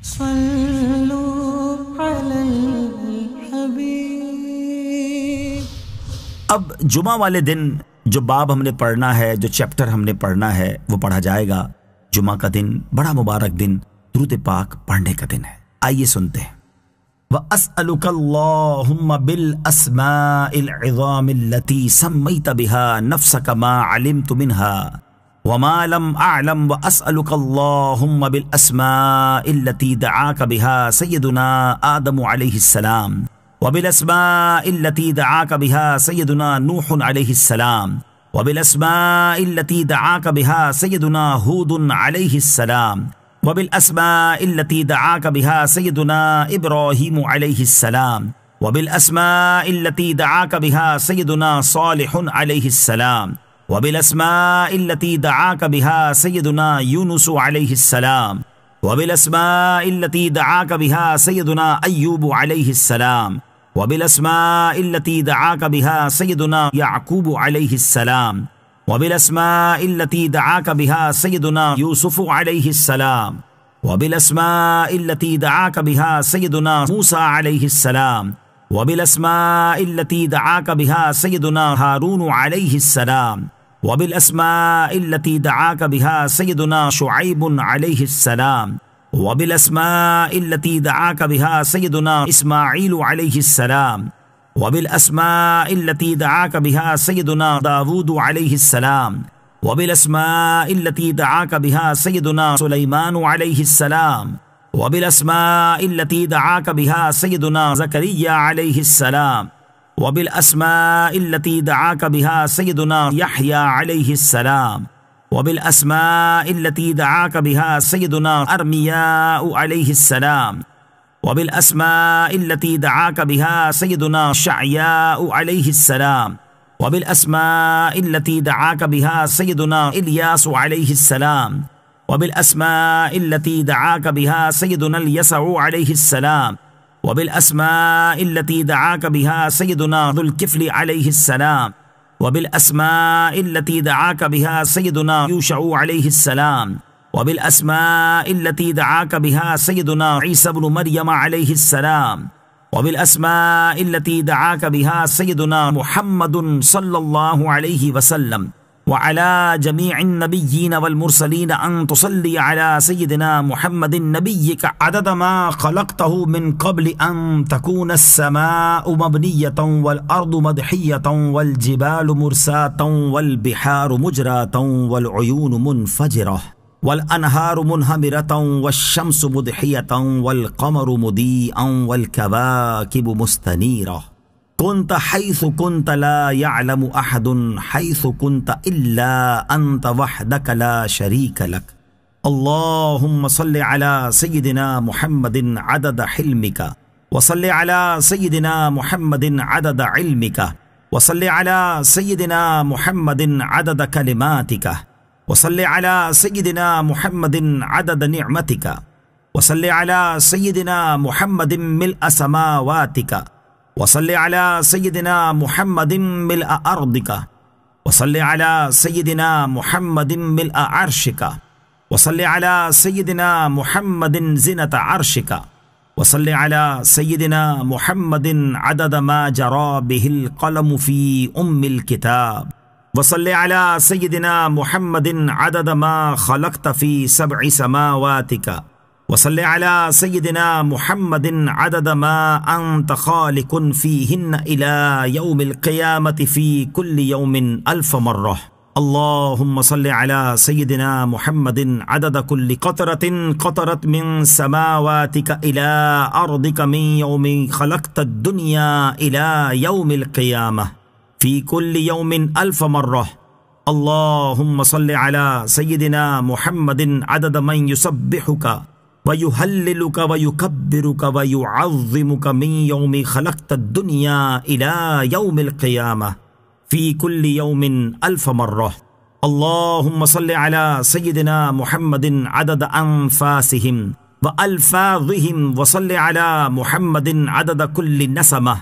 सल्लू अलल हबीब। अब जुमा वाले दिन जो बाब हमने पढ़ना है, जो चैप्टर हमने पढ़ना है वो पढ़ा जाएगा। जुमा का दिन बड़ा मुबारक दिन, दुरूद पाक पढ़ने का दिन है। आइए सुनते हैं। व अस्अलुकल्लाहुम्मा बिल अस्माइल इज़ामिल्लती सम्मैत बिहा नफ्सक मा अलिमतु मिन्हा व मा लम अअलम व अस्अलुकल्लाहुम्मा बिल अस्माइल्लती दआक बिहा सय्यदुना आदम अलैहिस्सलाम व बिल अस्माइल्लती दआक बिहा सय्यदुना नूह अलैहिस्सलाम व बिल अस्माइल्लती दआक बिहा सय्यदुना हूद अलैहिस्सलाम व बिल अस्माइल्लती दआक बिहा सय्यदुना इब्राहीम अलैहिस्सलाम व बिल अस्माइल्लती दआक बिहा सय्यदुना सालिह अलैहिस्सलाम व बिल अस्माइल्लती दआक बिहा सय्यदुना यूनुस अलैहिस्सलाम व बिल अस्माइल्लती दआक बिहा सय्यदुना अय्यूब अलैहिस्सलाम व बिल अस्माइल्लती दआक बिहा सय्यदुना याकूब अलैहिस्सलाम व बिल अस्माइल्लती दआक बिहा सय्यदुना यूसुफ अलैहिस्सलाम व बिल अस्माइल्लती दआक बिहा सय्यदुना मूसा अलैहिस्सलाम व बिल अस्माइल्लती दआक बिहा सय्यदुना हारून अलैहिस्सलाम व बिल अस्माइल्लती दआक बिहा सय्यदुना शुआइब अलैहिस्सलाम व बिल अस्माइल्लती दआक बिहा सय्यदुना इस्माईल अलैहिस्सलाम व बिल अस्माइल्लती दआक बिहा सय्यदुना दाऊद अलैहिस्सलाम व बिल अस्माइल्लती दआक बिहा सय्यदुना सुलैमान अलैहिस्सलाम व बिल अस्माइल्लती दआक बिहा सय्यदुना ज़करिया अलैहिस्सलाम व बिल अस्माइल्लती दआक बिहा सय्यदुना यहया अलैहिस्सलाम व बिल अस्माइल्लती दआक बिहा सय्यदुना अरमिया अलैहिस्सलाम व बिल अस्माइल्लती दआक बिहा सय्यदुना शअया अलैहिस्सलाम व बिल अस्माइल्लती दआक बिहा सय्यदुना इलियास अलैहिस्सलाम व बिल अस्माइल्लती दआक बिहा सय्यदुना यसअ अलैहिस्सलाम व बिल अस्माइल्लती दआक बिहा सय्यदुना ज़ुल्किफ्ल अलैहिस्सलाम व बिल अस्माइल्लती दआक बिहा सय्यदुना यूशअ अलैहिस्सलाम व बिल अस्माइल्लती दआक बिहा सय्यदुना ईसा इब्न मरियम अलैहिस्सलाम व बिल अस्माइल्लती दआक बिहा सय्यदुना मुहम्मदुन सल्लल्लाहु अलैहि वसल्लम व अला जमीअन नबिय्यीन वल मुरसलीन अन तुसल्ली अला सय्यिदिना मुहम्मदिन नबिय्यिका अदद मा खलक़तहु मिन क़ब्ल अन तकून अस्समाउ मबनिय्यतन वल अर्दु मदहिय्यतन वल जिबालु मुरसातन वल बिहारु मुजरातन वल उयूनु मुनफजिरह वल अनहारु मुनहमिरतन वश्शम्सु मुदहियतन वल क़मरु मुदीअन वल कवाकिबु मुस्तनीरह कुन्त हैसु कुन्त ला यअलमु अहदुन हैसु कुन्त इल्ला अंत वहदक ला शरीक लक। अल्लाहुम्मा सल्लि अला सय्यिदिना मुहम्मदिन अदद हिल्मिका व सल्लि अला सय्यिदिना मुहम्मदिन अदद इल्मिका व सल्लि अला सय्यिदिना मुहम्मदिन अदद कलिमातिका व सल्लि अला सय्यिदिना मुहम्मदिन अदद निअमतिका व सल्लि अला सय्यिदिना मुहम्मदिन मिल्अ समावातिका व सल्लि अला सय्यिदिना मुहम्मदिन मिल्अ अर्दिका व सल्लि अला सय्यिदिना मुहम्मदिन मिल्अ अर्शिका व सल्लि अला सय्यिदिना मुहम्मदिन ज़िनत अर्शिका व सल्लि अला सय्यिदिना मुहम्मदिन अदद मा जरा बिहिल क़लमु फ़ी उम्मिल किताब व सल्लि अला सय्यिदिना मुहम्मदिन अदद मा ख़लक़त फ़ी सब'i समावातिका व सल्लि अला सय्यिदिना मुहम्मदिन अदद मा अंत ख़ालिक़ुन फ़ीहिन्न इला यौमिल क़ियामति फ़ी कुल्लि यौमिन अल्फ़ मर्रह। अल्लाहुम्मा सल्लि अला सय्यिदिना मुहम्मदिन अदद कुल्लि क़तरतिन क़तरत मिन समावातिका इला अर्दिका मिन यौमि ख़लक़तद दुनिया इला यौमिल क़ियामह फ़ी कुल्लि यौमिन अल्फ़ मर्रह। अल्लाहुम्मा सल्लि अला सय्यिदिना मुहम्मदिन अदद मन युसब्बिहुका व युहल्लिलुका व युकब्बिरुका व युअज़्ज़िमुका मिन यौमि ख़लक़तद दुनिया इला यौमिल क़ियामह फ़ी कुल्लि यौमिन अल्फ़ मर्रह। अल्लाहुम्मा सल्लि अला सय्यिदिना मुहम्मदिन अदद अनफ़ासिहिम व अल्फ़ाज़िहिम व सल्लि अला मुहम्मदिन अदद कुल्लि नसमह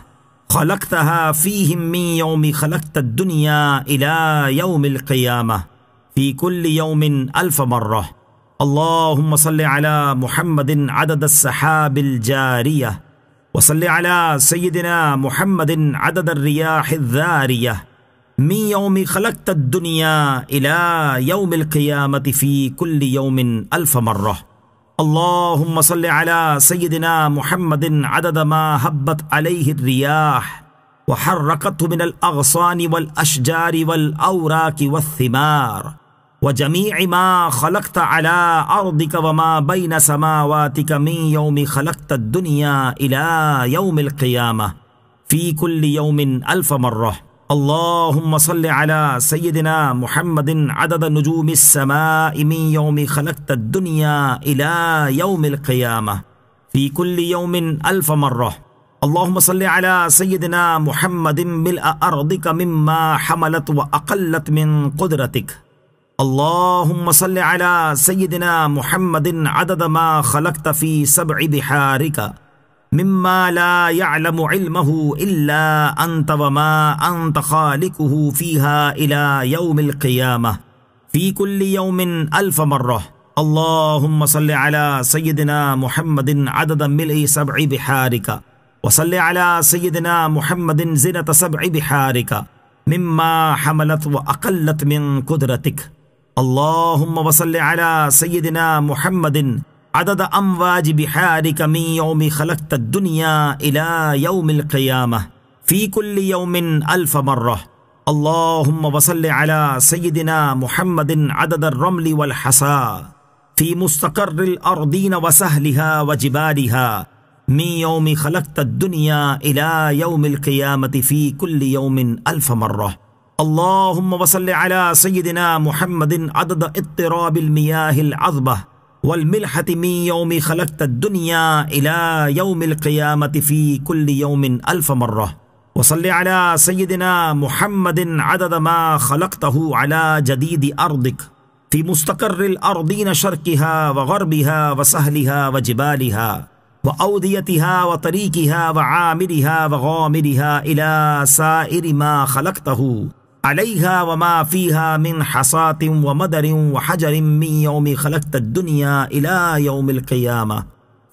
ख़लक़तहा फ़ीहिम मिन यौमि ख़लक़तद दुनिया इला यौमिल क़ियामह फ़ी कुल्लि यौमिन अल्फ़ मर्रह। अल्लाहुम्मा सल्लि अला मुहम्मदिन अदद अस्सहाबिल जारियह व सल्लि अला सय्यिदिना मुहम्मदिन अदद अर्रियाहिज़ ज़ारियह मिन यौमि खलक़तद दुनिया इला यौमिल क़ियामति फ़ी कुल्लि यौमिन अल्फ़ मर्रह। अल्लाहुम्मा सल्लि अला सय्यिदिना मुहम्मदिन अदद मा हब्बत अलैहि रियाह व हर्रकतहु मिनल अग़सानि वल अशजारि वल औराक़ि वस्सिमार व जमीअ मा खलक़त अला अर्दिक व मा बैन समावातिक मिन यौमि खलक़तद दुनिया इला यौमिल क़ियामह फ़ी कुल्लि यौमिन अल्फ़ मर्रह। अल्लाहुम्मा सल्लि अला सय्यिदिना मुहम्मदिन अदद नुजूमिस समाइ मिन यौमि खलक़तद दुनिया इला यौमिल क़ियामह फ़ी कुल्लि यौमिन अल्फ़ मर्रह। अल्लाहुम्मा सल्लि अला सय्यिदिना मुहम्मदिन मिल्अ अर्दिक मिम्मा हमलत व अक़ल्लत मिन क़ुदरतिक। अल्लाहुम्मा सल्लि अला सय्यिदिना मुहम्मदिन अदद मा खलक़त फ़ी सबइ बिहारिक मिम्मा ला यअलमु इल्महु इल्ला अंत व मा अंत खालिकुहु फ़ीहा इला यौमिल क़ियामह फ़ी कुल्लि यौमिन अल्फ़ मर्रह। अल्लाहुम्मा सल्लि अला सय्यिदिना मुहम्मदिन अदद मिल्इ सबइ बिहारिक व सल्लि अला सय्यिदिना मुहम्मदिन ज़िनत सबइ बिहारिक मिम्मा हमलत व अक़ल्लत मिन क़ुदरतिक। अल्लाहुम्मा व सल्लि अला सय्यिदिना मुहम्मदिन अदद अमवाज बिहारिक मिन यौमि खलक़तद दुनिया इला यौमिल क़ियामह फ़ी कुल्लि यौमिन अल्फ़ मर्रह। अल्लाहुम्मा व सल्लि अला सय्यिदिना मुहम्मदिन अदद अर्रमलि वल हसा फ़ी मुस्तक़र्रिल अर्दीन व सहलिहा व जिबालिहा मिन यौमि खलक़तद दुनिया इला यौमिल क़ियामति फ़ी कुल्लि यौमिन अल्फ़ मर्रह। अल्लाहुम्मा व सल्लि अला सय्यिदिना मुहम्मदिन अदद इत्तिराबिल मियाहिल अज़बह वल मिल्हति मिन यौमि खलक़तद दुनिया इला यौमिल क़ियामति फ़ी कुल्लि यौमिन अल्फ़ मर्रह। व सल्लि अला सय्यिदिना मुहम्मदिन अदद मा खलक़तहु अला जदीदि अर्दिक फ़ी मुस्तक़र्रिल अर्दीन शर्क़िहा व ग़र्बिहा व सहलिहा व जिबालिहा व औदियतिहा व तरीक़िहा व आमिरिहा व ग़ामिरिहा इला साइरि मा खलक़तहु अलैहा व मा फ़ीहा मिन हसातिन व मदरिन व हजरिन मिन यौमि खलक़तद दुनिया इला यौमिल क़ियामह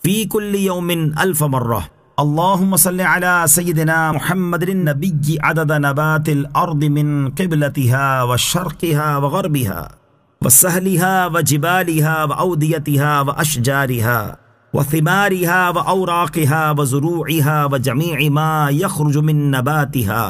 फ़ी कुल्लि यौमिन अल्फ़ मर्रह। अल्लाहुम्मा सल्लि अला सय्यिदिना मुहम्मदिन नबिय्यि अदद नबातिल अर्दि मिन क़िबलतिहा व शर्क़िहा व ग़र्बिहा व सहलिहा व जिबालिहा व औदियतिहा व अशजारिहा व थिमारिहा व औराक़िहा व ज़ुरूइहा व जमीअ मा यख़रुजु मिन नबातिहा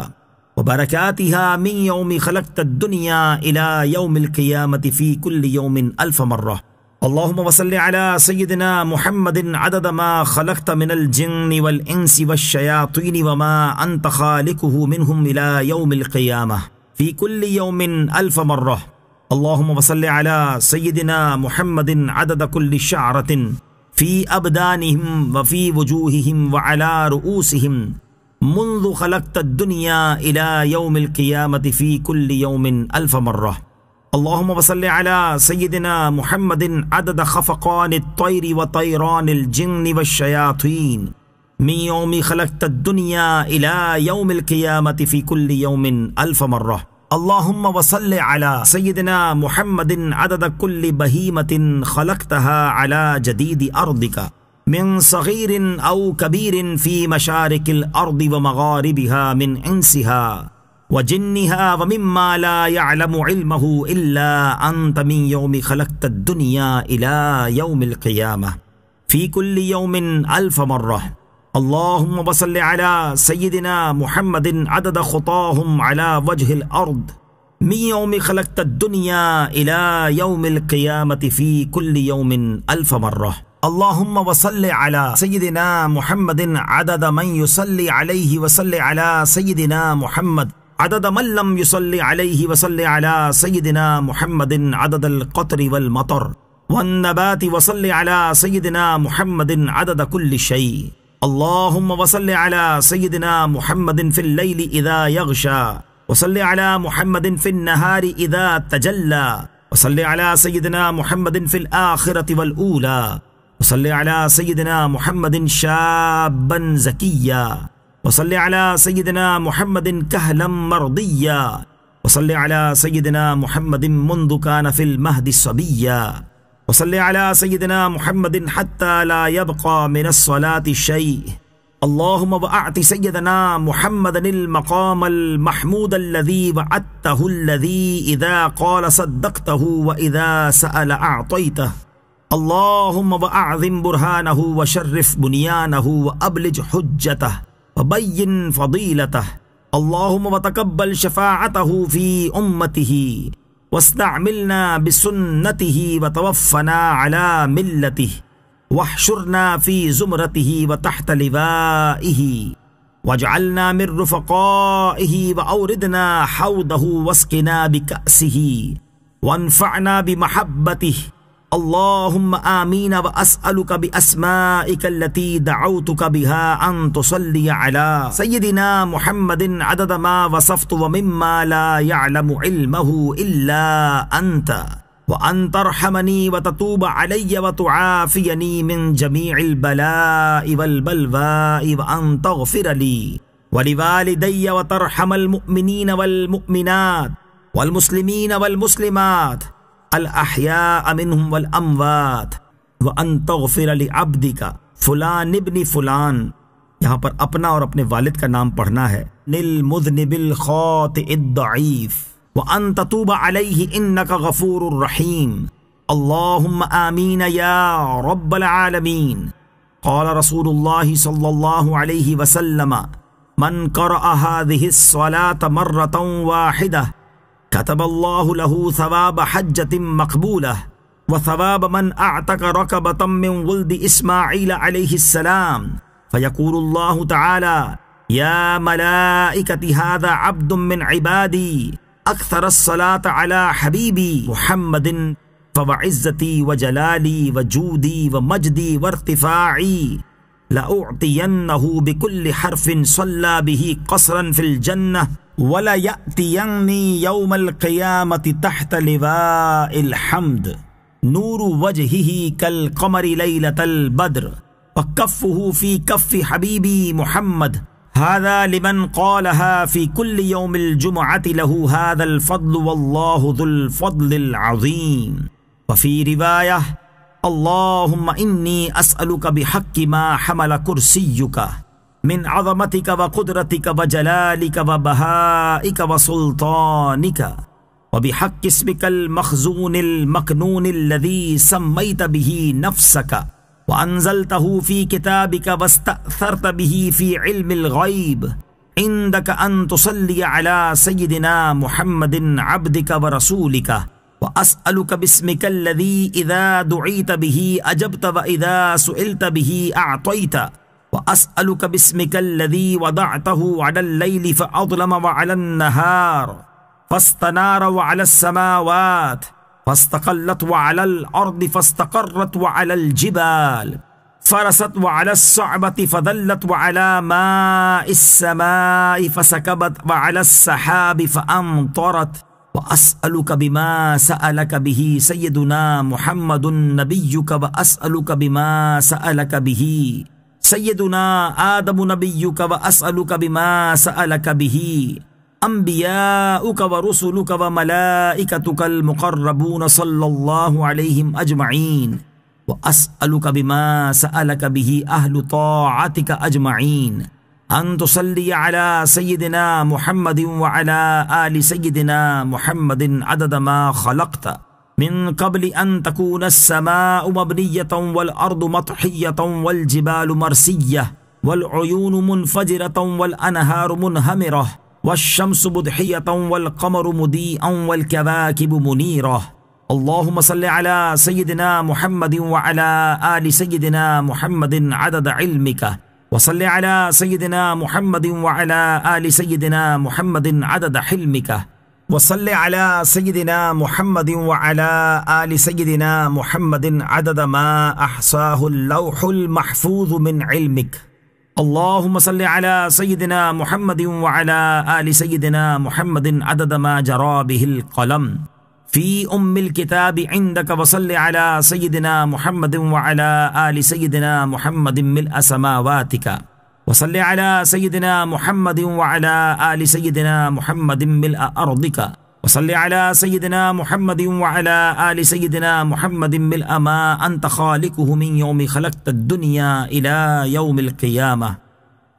व बरकातिहा मिन यौमि खलक़तद दुनिया इला यौमिल क़ियामति फ़ी कुल्लि यौमिन अल्फ़ मर्रह। अल्लाहुम्मा व सल्लि अला सय्यिदिना मुहम्मदिन अदद मा खलक़त मिनल जिन्नि वल इंसि वश्शयातीनि व मा अंत खालिकुहु मिनहुम इला यौमिल क़ियामह फ़ी कुल्लि यौमिन अल्फ़ मर्रह। अल्लाहुम्मा व सल्लि अला सय्यिदिना मुहम्मदिन अदद कुल्लि शअरतिन फ़ी अबदानिहिम व फ़ी वजूहिहिम व अला रुऊसिहिम मुन्ज़ु खलक़तद दुनिया इला यौमिल क़ियामति फ़ी कुल्लि यौमिन अल्फ़ मर्रह। अल्लाहुम्मा व सल्लि अला सय्यिदिना मुहम्मदिन अदद ख़फ़क़ानित तैरि व तैरानिल जिन्नि वश्शयातीन मिन यौमि खलक़तद दुनिया इला यौमिल क़ियामति फ़ी कुल्लि यौमिन अल्फ़ मर्रह। अल्लाहुम्मा व सल्लि अला सय्यिदिना मुहम्मदिन अदद कुल्लि बहीमतिन खलक़तहा अला जदीदि अर्दिका मिन सग़ीरिन औ कबीरिन फ़ी मशारिक़िल अर्दि व मग़ारिबिहा मिन इंसिहा व जिन्निहा व मिम्मा ला यअलमु इल्महु इल्ला अंत मिन यौमि खलक़तद दुनिया इला यौमिल क़ियामह फ़ी कुल्लि यौमिन अल्फ़ मर्रह। अल्लाहुम्मा व सल्लि अला सय्यिदिना मुहम्मदिन अदद ख़ुताहुम अला वजहिल अर्द मिन यौमि खलक़तद दुनिया इला यौमिल क़ियामति फ़ी कुल्लि यौमिन अल्फ़ मर्रह। अल्लाहुम्मा व सल्लि अला सय्यिदिना मुहम्मदिन अदद मन युसल्ली अलैहि व सल्लि अला सय्यिदिना मुहम्मद अदद मन लम युसल्ली अलैहि व सल्लि अला सय्यिदिना मुहम्मदिन अददल क़त्री वल मतर वन नबाति व सल्लि अला सय्यिदिना मुहम्मदिन अदद कुल्लि शै। अल्लाहुम्मा व सल्लि अला सय्यिदिना मुहम्मदिन फ़िल लैलि इज़ा यग़शा व सल्लि अला मुहम्मदिन फ़िन नहारि इज़ा तजल्ला व सल्लि अला सय्यिदिना मुहम्मदिन फ़िल आखिरति वल ऊला व सल्लि अला सय्यिदिना मुहम्मदिन शाब्बन ज़किय्या व सल्लि अला सय्यिदिना मुहम्मदिन कहलन मर्दिय्या व सल्लि अला सय्यिदिना मुहम्मदिन मुन्ज़ु कान फ़िल महदि सबिय्या वसल्लि अला सय्यिदिना मुहम्मदिन हत्ता ला यबक़ा मिनस्सलाति शै। अल्लाहुम्मा वअति सय्यदना मुहम्मदनिल मक़ामल महमूदल्लज़ी वअत्तहुल्लज़ी इज़ा क़ाल सद्दक़तहु व इज़ा सअल अअतयतहु। अल्लाहुम्मा वअज़िम बुरहानहु व शर्रिफ़ बुनियानहु व अबलिज हुज्जतहु व बय्यिन फ़दीलतहु। अल्लाहुम्मा वतक़ब्बल शफ़ाअतहु फ़ी उम्मतिही वस्तअमिलना बिसुन्नतिही व तवफ़्फ़ना अला मिल्लतिही वहशुरना फ़ी ज़ुमरतिही व तहत लिवाइही वजअलना मिन रुफ़क़ाइही व औरिदना हौदहु वस्क़िना बिकअसिही वअन्फ़अना बिमहब्बतिही। अल्लाहुम्मा आमीन व अस्अलुका बिअस्माइका अल्लती दअउतुका बिहा अन तुसल्ली अला सय्यिदिना मुहम्मदिन अदद मा वसफ़्तु व मिम्मा ला यअलमु इल्महु इल्ला अंत व अन तरहमनी व ततूब अलय्य व तुआफ़ियनी मिन जमीइल बलाइ वल बलवाइ व अन तग़फ़िर ली व लिवालिदैय व तरहमल मुअ्मिनीन वल मुअ्मिनात वल मुस्लिमीन वल मुस्लिमात अल अहया मिनहुम वल अमवात व अन तग़फ़िर लि अब्दिका फुलान इब्न फुलान। यहाँ पर अपना और अपने वालिद का नाम पढ़ना है। निल मुज़निबिल ख़ातिइद दईफ़ व अन ततूब अलैहि इन्नका गफ़ूरुर रहीम। अल्लाहुम्मा आमीन या रब्बल आलमीन। क़ाल रसूलुल्लाहि सल्लल्लाहु अलैहि वसल्लम मन क़रअ हाज़िहिस स्वलात मर्रतन वाहिदह कतबल्लाहु लहू सवाब हज्जतिन मक़बूलह व सवाब मन अअतक़ रक़बतन मिन वुल्दि इस्माईल अलैहिस्सलाम फ़यक़ूलुल्लाहु तआला या मलाइकती हाज़ा अब्दुम मिन इबादी अक्सरस्सलात अला हबीबी मुहम्मदिन फ़वइज़्ज़ती व जलाली व जूदी व मजदी व इर्तिफ़ाई लउअतियन्नहु बिकुल्लि हर्फ़िन सल्ला बिही क़स्रन फ़िल जन्नह वला यअतियन्नी यौमल क़ियामति तहत लिवाइल हम्द नूरु वजहिही कल क़मरि लैलतल बद्र व कफ़्फ़ुहु फ़ी कफ़्फ़ि हबीबी मुहम्मद हाज़ा लिमन क़ालहा फ़ी कुल्लि यौमिल जुमुअति लहू हाज़ल फ़द्लु वल्लाहु ज़ुल फ़द्लिल अज़ीम। व फ़ी रिवायह अल्लाहुम्मा इन्नी अस्अलुका बिहक्कि मा हमल कुर्सियुका मिन अज़मतिका व क़ुदरतिका व जलालिका व बहाइका व सुल्तानिका व बिहक्कि इस्मिकल मख़ज़ूनिल मकनूनिल लज़ी सम्मैत बिही नफ़्सका व अंज़लतहु फ़ी किताबिका वस्तअथरत बिही फ़ी इल्मिल ग़ैब इंदका अन तुसल्ली अला सय्यिदिना मुहम्मदिन अब्दिका व रसूलिका व अस्अलुका बिस्मिकल लज़ी इज़ा दुईत बिही अजबत व इज़ा सुइलत बिही अअतयत व अस्अलुका बिस्मिकल लज़ी वदअतहु अलल लैलि फ़अज़लम व अलन नहार फ़स्तनार व अलस समावात फ़स्तक़ल्लत व अलल अर्दि फ़स्तक़र्रत व अलल जिबाल फ़रसत व अलस सअबति फ़दल्लत व अला माइस समाइ फ़सकबत व अलस सहाबि फ़अमतरत व अस्अलुका बिमा सअलका बिही सय्यदुना मुहम्मदुन नबियुका व अस्अलुका बिमा सअलका बिही सय्यदुना आदमु नबियुका व अस्अलुका बिमा सअलका बिही अंबियाउका व रुसुलुका व मलाइकतुकल मुक़र्रबून सल्लल्लाहु अलैहिम अजमईन व अस्अलुका बिमा सअलका बिही अहलु ताअतिका अजमईन अन तुसल्ली अला सय्यिदिना मुहम्मदिन व अला आलि सय्यिदिना मुहम्मदिन अदद मा खलक़त मिन क़ब्ल अन तकून अस्समाउ मबनिय्यतन वल अर्दु मत्हिय्यतन वल जिबालु मरसिय्यह वल उयूनु मुनफजिरतन वल अनहारु मुनहमिरह वश्शम्सु मुदहियतन वल क़मरु मुदीअन वल कवाकिबु मुनीरह। अल्लाहुम्मा सल्लि अला सय्यिदिना मुहम्मदिन व अला आलि सय्यिदिना मुहम्मदिन अदद इल्मिका व सल्लि अला सय्यिदिना मुहम्मदिन व अला आलि सय्यिदिना मुहम्मदिन अदद हिल्मिका व सल्लि अला सय्यिदिना मुहम्मदिन व अला आलि सय्यिदिना मुहम्मदिन अदद मा अहसाहुल लौहुल महफूज़ मिन इल्मिक। अल्लाहुम्मा सल्लि अला सय्यिदिना मुहम्मदिन व अला आलि सय्यिदिना मुहम्मदिन अदद मा जरा बिहिल क़लम फ़ी उम्मिल किताबि इंदका व सल्लि अला सय्यिदिना मुहम्मदिन व अला आलि सय्यिदिना मुहम्मदिन मिल्अ समावातिका व सल्लि अला सय्यिदिना मुहम्मदिन व अला आलि सय्यिदिना मुहम्मदिन मिल्अ अर्दिका वसल्लि अला सय्यिदिना मुहम्मद व अला आलि सय्यिदिना मुहम्मद मिल्अ मा अंत खालिकुहु मिन यौमि खलक़्तद दुनिया इला यौमिल क़ियामह।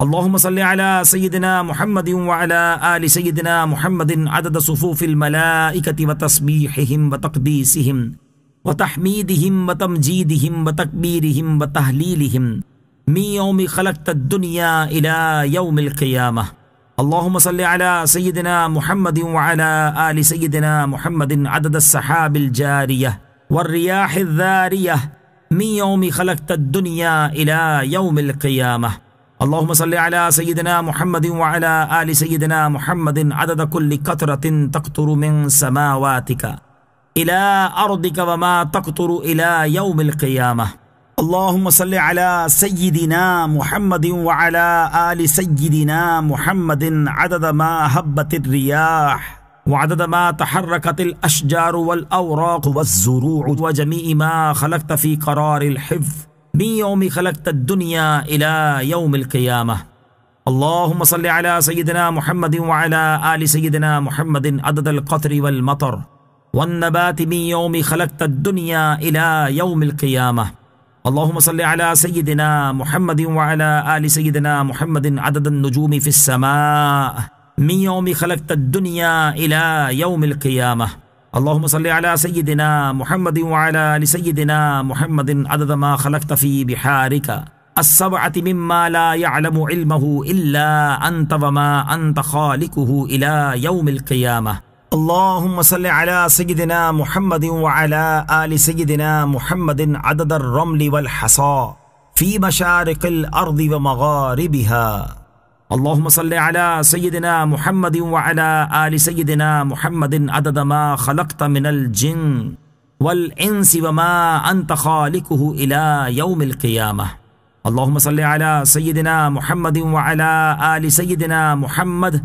अल्लाहुम्मा सल्लि अला सय्यिदिना मुहम्मद व अला आलि सय्यिदिना मुहम्मद अदद सुफूफिल मलाइकति व तस्बीहिहिम व तक़दीसिहिम व तहमीदिहिम व तमजीदिहिम व तकबीरिहिम व तहलीलिहिम मिन यौमि खलक़्तद दुनिया इला यौमिल क़ियामह। अल्लाहुम्मा सल्लि अला सय्यिदिना मुहम्मद व अला आलि सय्यिदिना मुहम्मद अदद अस्सहाबिल जारियह वर्रियाहिज़ ज़ारियह मिन यौमि खलक़्तद दुनिया इला यौमिल क़ियामह। अल्लाहुम्मा सल्लि अला सय्यिदिना मुहम्मद व अला आलि सय्यिदिना मुहम्मद अदद कुल्लि क़तरतिन तक़तुरु मिन समावातिका इला अर्दिका व मा तक़तुरु इला यौमिल क़ियामह। अल्लाहुम्मा सल्लि अला सय्यिदिना मुहम्मद व अला आलि सय्यिदिना मुहम्मद अदद मा हब्बतिर रियाह व अदद मा तहर्रकतिल अशजारु वल अवराक़ वज़्ज़ुरूअ व जमीअ मा खलक़त फ़ी क़रारिल हिफ़्ज़ मिन यौमि खलक़्तद दुनिया इला यौमिल क़ियामह। अल्लाहुम्मा सल्लि अला सय्यिदिना मुहम्मद व अला आलि सय्यिदिना मुहम्मद अददल क़त्री वल मतर वन नबाति मिन यौमि खलक़्तद दुनिया इला यौमिल क़ियामह। अल्लाहुम्मा सल्लि अला सय्यिदिना मुहम्मद व अला आलि सय्यिदिना मुहम्मद अददन नुजूमि फ़िस समा मिन यौमि खलक़्तद दुनिया इला यौमिल क़ियामह। अल्लाहुम्मा सल्लि अला सय्यिदिना मुहम्मद व अला आलि सय्यिदिना मुहम्मद अदद मा खलक़त फ़ी बिहारिका अस्सबअति मिम्मा ला यअलमु इल्महु इल्ला अंत व मा अंत खालिकुहु इला यौमिल क़ियामह। अल्लाहुम्मा सल्लि अला सय्यिदिना मुहम्मद व अला आलि सय्यिदिना मुहम्मद अददर रमलि वल हसा फ़ी मशारिक़िल अर्दि व मग़ारिबिहा। अल्लाहुम्मा सल्लि अला सय्यिदिना मुहम्मद व अला आलि सय्यिदिना मुहम्मद अदद मा खलक़त मिनल जिन्न वल इंसि व मा अंत खालिकुहु इला यौमिल क़ियामह। अल्लाहुम्मा सल्लि अला सय्यिदिना मुहम्मद व अला आलि सय्यिदिना मुहम्मद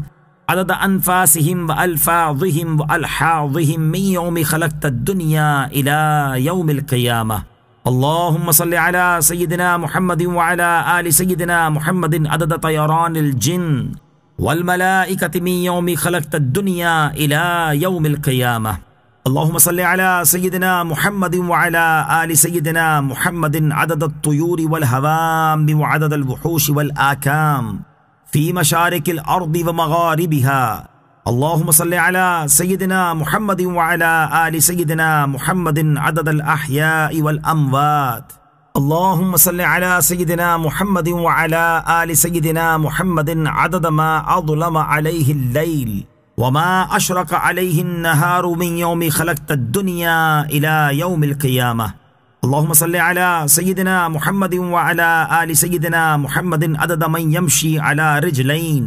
अदद अनफासिहिम व अल्फाज़िहिम व अलहाज़िहिम मिन यौमि खलक़्तद दुनिया इला यौमिल क़ियामह। अल्लाहुम्मा सल्लि अला सय्यिदिना मुहम्मद व अला आलि सय्यिदिना मुहम्मद अदद तयरानिल जिन्न वल मलाइकति मिन यौमि खलक़्तद दुनिया इला यौमिल क़ियामह। अल्लाहुम्मा सल्लि अला सय्यिदिना मुहम्मद व अला आलि सय्यिदिना मुहम्मद अददत तुयूरि वल हवाम व अददल वुहूशि वल आकाम फ़ी मशारिक़िल अर्दि व मग़ारिबिहा। अल्लाहुम्मा सल्लि अला सय्यिदिना मुहम्मद व अला आलि सय्यिदिना मुहम्मद अददल अहयाइ वल अमवात। अल्लाहुम्मा सल्लि अला सय्यिदिना मुहम्मद व अला आलि सय्यिदिना मुहम्मद अदद मा अज़लम अलैहिल लैल व मा अशरक़ अलैहिन नहारु मिन यौमि खलक़्तद दुनिया इला यौमिल क़ियामह। अल्लाहुम्मा सल्लि अला सय्यिदिना मुहम्मद व अला आलि सय्यिदिना मुहम्मद अदद मन यमशी अला रिजलैन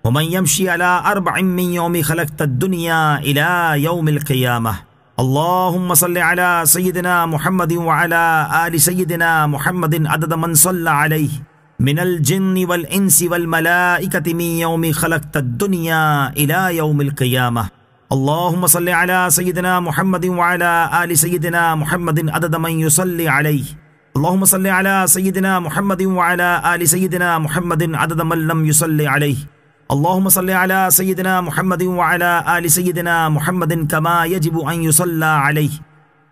व मन यमशी अला अर्बइन मिन यौमि खलक़्तद दुनिया इला यौमिल क़ियामह। अल्लाहुम्मा सल्लि अला सय्यिदिना मुहम्मद व अला आलि सय्यिदिना मुहम्मद अदद मन सल्ला अलैहि मिनल जिन्नि वल इंसि वल मलाइकति मिन यौमि खलक़्तद दुनिया इला यौमिल क़ियामह। अल्लाहुम्मा सल्लि अला सय्यिदिना मुहम्मद व अला आलि सय्यिदिना मुहम्मद अदद मन युसल्ली अलैहि। अल्लाहुम्मा सल्लि अला सय्यिदिना मुहम्मद व अला आलि सय्यिदिना मुहम्मद अदद मन लम युसल्ली अलैहि। अल्लाहुम्मा सल्लि अला सय्यिदिना मुहम्मद व अला आलि सय्यिदिना मुहम्मद कमा यजिबु अन युसल्ला अलैहि।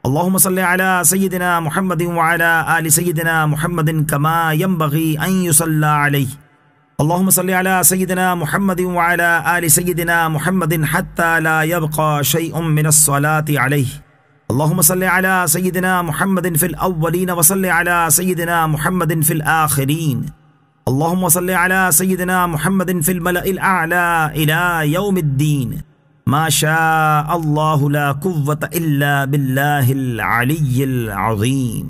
अल्लाहुम्मा सल्लि अला सय्यिदिना मुहम्मद व अला आलि सय्यिदिना मुहम्मद कमा यंबगी अन युसल्ला अलैहि। अल्लाहुम्मा सल्लि अला सय्यिदिना मुहम्मद व अला आलि सय्यिदिना मुहम्मद हत्ता ला यबक़ा शैउन मिनस सलाति अलैहि। अल्लाहुम्मा सल्लि अला सय्यिदिना मुहम्मद फिल अव्वलीन व सल्लि अला सय्यिदिना मुहम्मद फिल आखिरीन। अल्लाहुम्मा सल्लि अला सय्यिदिना मुहम्मद फिल मलइल अअला इला यौमिद्दीन। मा शाअ अल्लाहु ला कुव्वता इल्ला बिल्लाहिल अलिय्यिल अज़ीम।